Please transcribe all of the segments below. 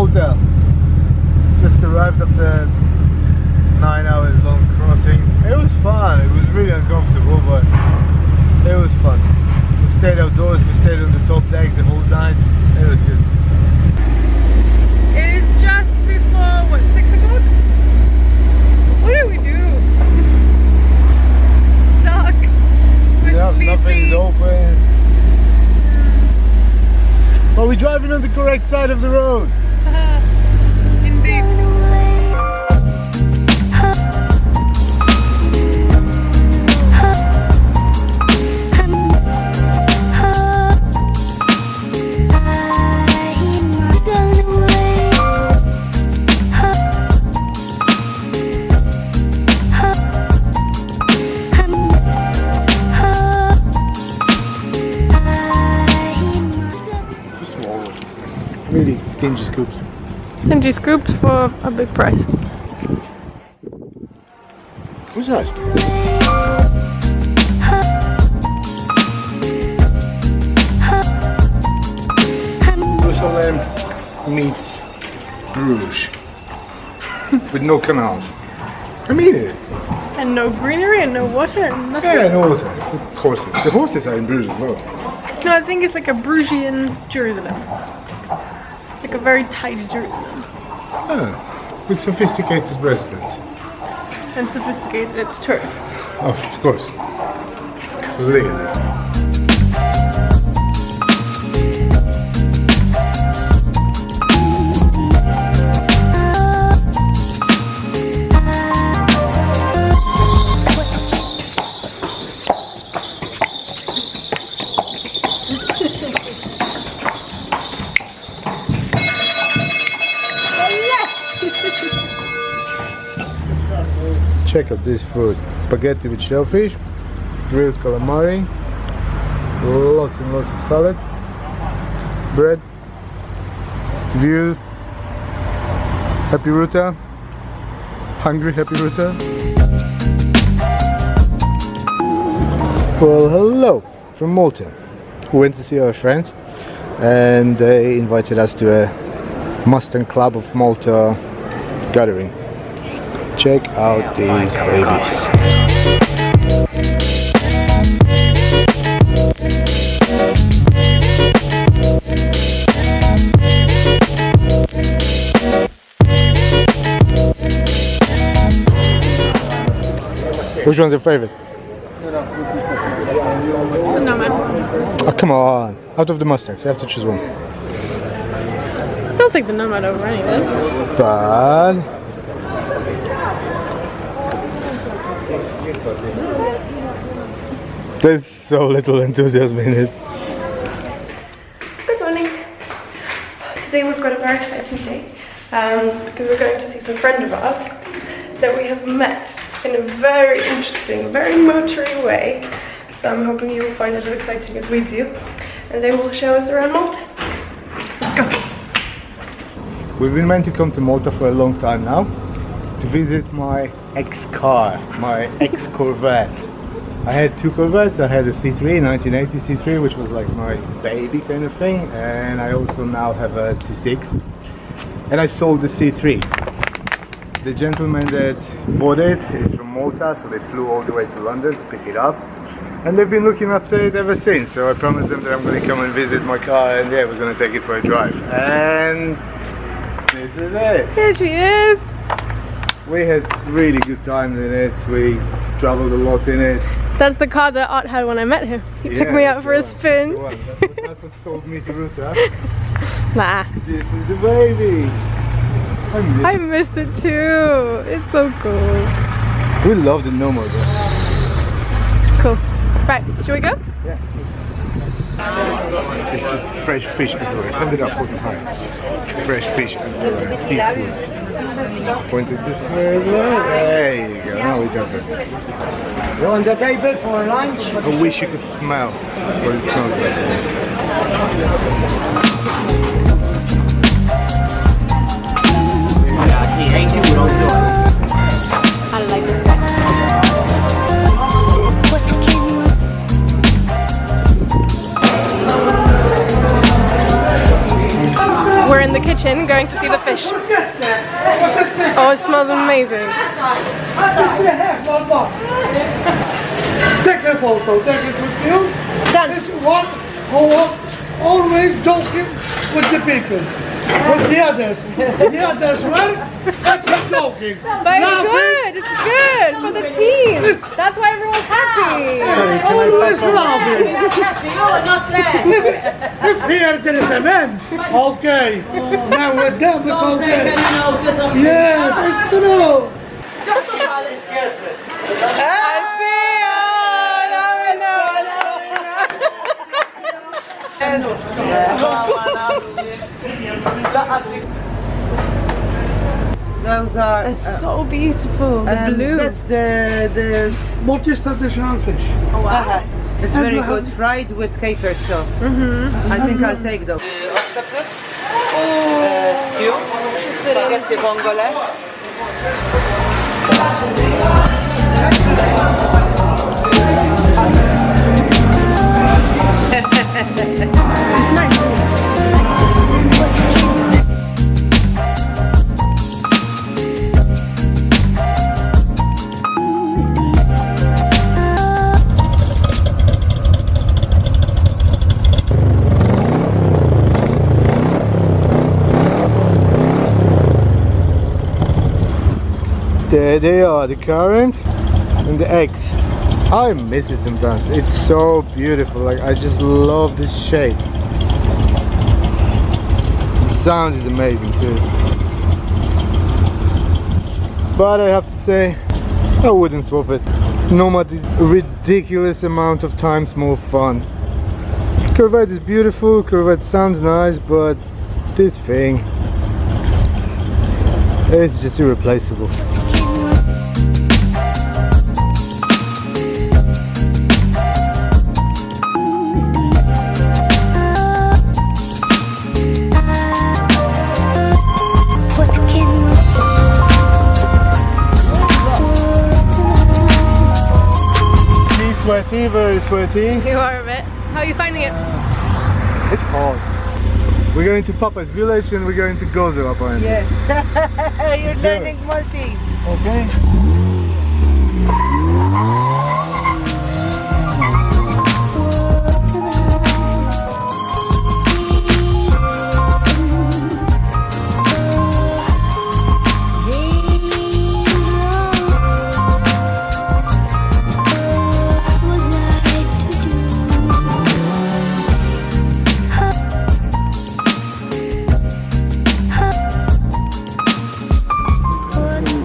hotel. Just arrived after 9 hours long crossing. It was fun. It was really uncomfortable, but it was fun. We stayed outdoors. We stayed on the top deck the whole night. It was good. It is just before, what, 6 o'clock? What do we do? Dark. We're sleepy. Nothing's open. Are we driving on the correct side of the road? Indeed. Really stingy scoops. Stingy scoops for a big price. What's that? Jerusalem meets Bruges with no canals. I mean it. And no greenery and no water and nothing. Yeah, no water. With horses. The horses are in Bruges as well. No, I think it's like a Brugian Jerusalem. Like a very tidy Jerusalem. Ah, with sophisticated residents. And sophisticated tourists. Oh, of course. Clearly. Check out this food. Spaghetti with shellfish, grilled calamari, lots and lots of salad, bread, view, happy Rita, hungry happy Rita. Well, hello from Malta. We went to see our friends and they invited us to a Mustang Club of Malta gathering. Check out these babies. Which one's your favorite? NOMAD. Oh, come on. Out of the Mustangs, you have to choose one. Still take the NOMAD over anything. But there's so little enthusiasm in it. Good morning. Today we've got a very exciting day because we're going to see some friend of ours that we have met in a very interesting, very motory way. So I'm hoping you will find it as exciting as we do, and they will show us around Malta. Let's go. We've been meant to come to Malta for a long time now to visit my ex-car, my ex-Corvette. I had two Corvettes. I had a C3, 1980 C3, which was like my baby kind of thing, and I also now have a C6. And I sold the C3. The gentleman that bought it is from Malta, so they flew all the way to London to pick it up. And they've been looking after it ever since, so I promised them that I'm going to come and visit my car, and yeah, we're going to take it for a drive. And this is it. Here she is. We had really good time in it. We traveled a lot in it. That's the car that Art had when I met him. He took me out for a spin. That's what sold me to Rita. Nah. This is the baby. I missed it too. It's so cool. We love the NOMAD. Cool. Right, should we go? Yeah. It's just fresh fish everywhere. Hand it up, hold it high. Fresh fish everywhere. Seafood. Point it this way as well. There you go. Now we got it. You on the table for lunch? I wish you could smell what it smells I like this guy. We're in the kitchen kitchen going to see the fish. Oh, it smells amazing. Take a photo, take it with you. Done. This one, go up, always joking with the people. With the others. The others work, I keep joking. But it's good, it's good for the team. That's why everyone's happy. Always laughing. You're not there. If here there is a man, okay. Now with them it's okay. Yes, it's true. I see. Oh, now we Those are. It's so beautiful. The blue. That's the. Maltese traditional fish. Oh, wow. It's very good, fried with kefir sauce. I think I'll take those. Octopus, stew, spaghetti vongole. There they are, the current and the eggs. I miss it sometimes. It's so beautiful. Like, I just love this shape. The sound is amazing too. But I have to say, I wouldn't swap it. Nomad is a ridiculous amount of times more fun. Corvette is beautiful, Corvette sounds nice, but this thing, it's just irreplaceable. Sweaty, very sweaty. You are a bit. How are you finding it? It's hard. We're going to Papa's village and we're going to Gozo apparently. Yes. You're learning Maltese. Okay.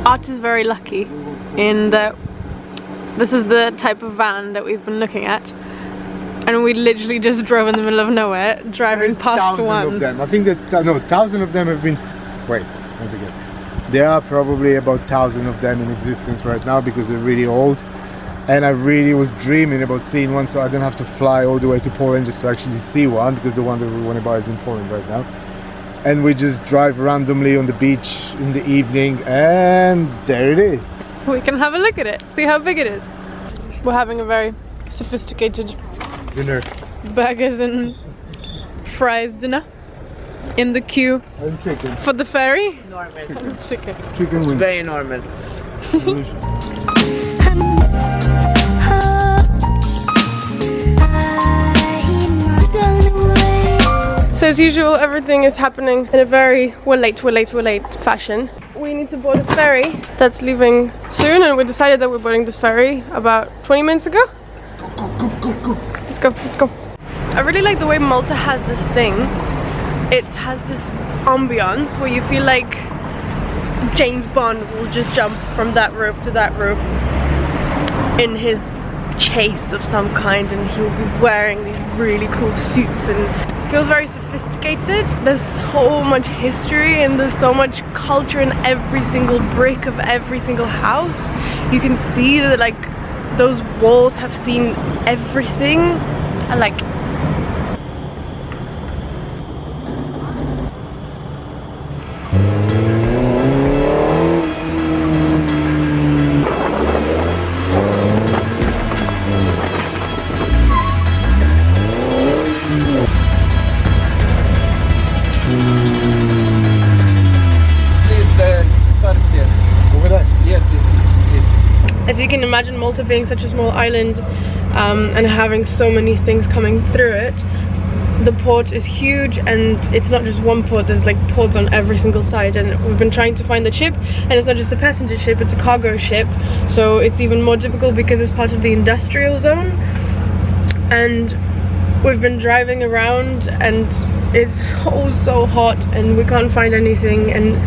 Art is very lucky in that this is the type of van that we've been looking at, and we literally just drove in the middle of nowhere, driving past one. Of them. I think there's no 1,000 of them have been. Wait, once again, there are probably about 1,000 of them in existence right now because they're really old, and I really was dreaming about seeing one, so I don't have to fly all the way to Poland just to actually see one, because the one that we want to buy is in Poland right now. And we just drive randomly on the beach in the evening, and there it is. We can have a look at it, see how big it is. We're having a very sophisticated Dinner. burgers and fries dinner in the queue And chicken. for the ferry. Normal. Chicken. Chicken wings. Very normal. Delicious. So as usual, everything is happening in a very we're late fashion. We need to board a ferry that's leaving soon, and we decided that we're boarding this ferry about 20 minutes ago. Go. Let's go. I really like the way Malta has this thing. It has this ambiance where you feel like James Bond will just jump from that roof to that roof in his chase of some kind, and he'll be wearing these really cool suits, and it feels very sophisticated. There's so much history and there's so much culture in every single brick of every single house. You can see that like those walls have seen everything. I like it. you can imagine, Malta being such a small island and having so many things coming through it, the port is huge, and it's not just one port, there's like ports on every single side, and we've been trying to find the ship, and it's not just a passenger ship, it's a cargo ship, so it's even more difficult because it's part of the industrial zone. And we've been driving around and it's so hot and we can't find anything, and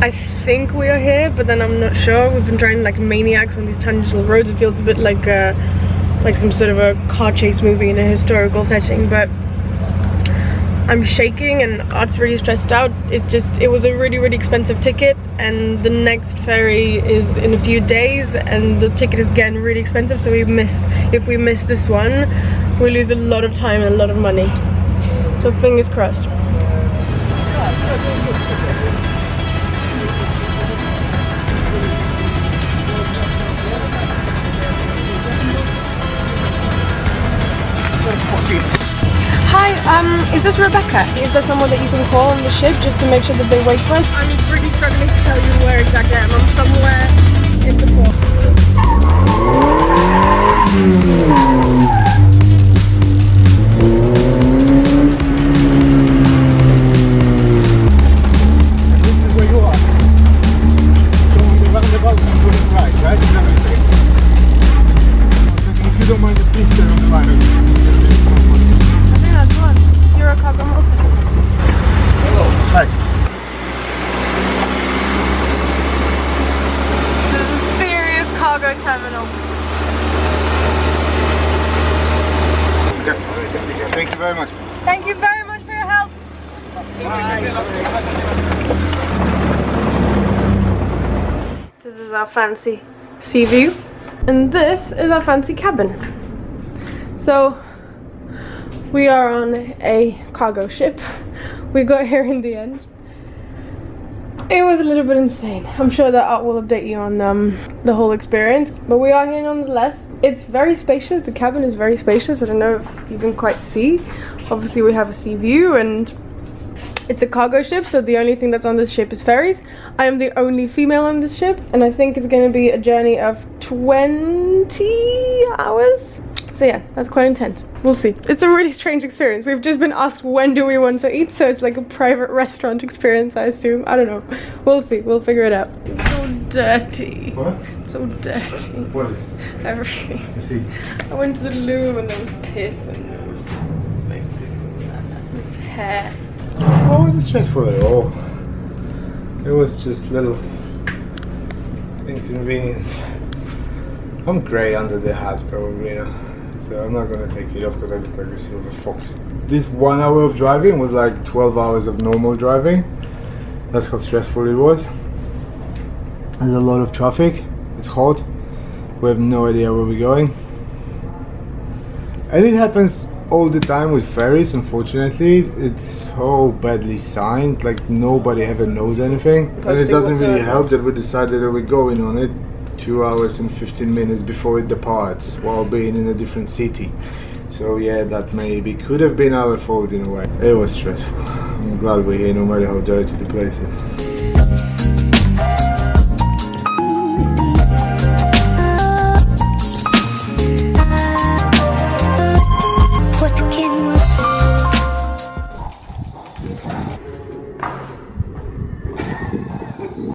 I think we are here, but then I'm not sure. We've been driving like maniacs on these tangential roads. It feels a bit like some sort of a car chase movie in a historical setting, but I'm shaking and Art's really stressed out. It was a really expensive ticket, and the next ferry is in a few days, and the ticket is getting really expensive, so if we miss this one, we lose a lot of time and a lot of money. So fingers crossed. Hi, is this Rebecca? Is there someone that you can call on the ship just to make sure that they wait for us? I'm really struggling to tell you where exactly I am. I'm somewhere in the port. This is where you are. So on the roundabout, I'm going right, right? Is that what you're saying? If you don't mind, just please stay on the line. Cargo Malta. Hello. Hi. This is a serious cargo terminal. Thank you very much. Thank you very much for your help. This is our fancy sea view, and this is our fancy cabin. So we are on a cargo ship. We got here in the end. It was a little bit insane. I'm sure that Art will update you on the whole experience, but we are here nonetheless. It's very spacious. The cabin is very spacious. I don't know if you can quite see. Obviously we have a sea view, and it's a cargo ship, so the only thing that's on this ship is ferries. I am the only female on this ship, and I think it's going to be a journey of 20 hours. So yeah, that's quite intense. We'll see. It's a really strange experience. We've just been asked when do we want to eat, so it's like a private restaurant experience, I assume. I don't know. We'll see. We'll figure it out. It's so dirty. What? So dirty. What is? Everything. I see. I went to the loo and there was piss and there was like this hair. It wasn't stressful at all. It was just little inconvenience. I'm grey under the hat probably now. So I'm not gonna take it off because I look like a silver fox. This 1 hour of driving was like 12 hours of normal driving. That's how stressful it was. There's a lot of traffic. It's hot. We have no idea where we're going. And it happens all the time with ferries, unfortunately. It's so badly signed, like nobody ever knows anything. And it doesn't really help that we decided that we're going on it 2 hours and 15 minutes before it departs while being in a different city. So yeah, that maybe could have been our fault in a way. It was stressful. I'm glad we're here no matter how dirty the place is.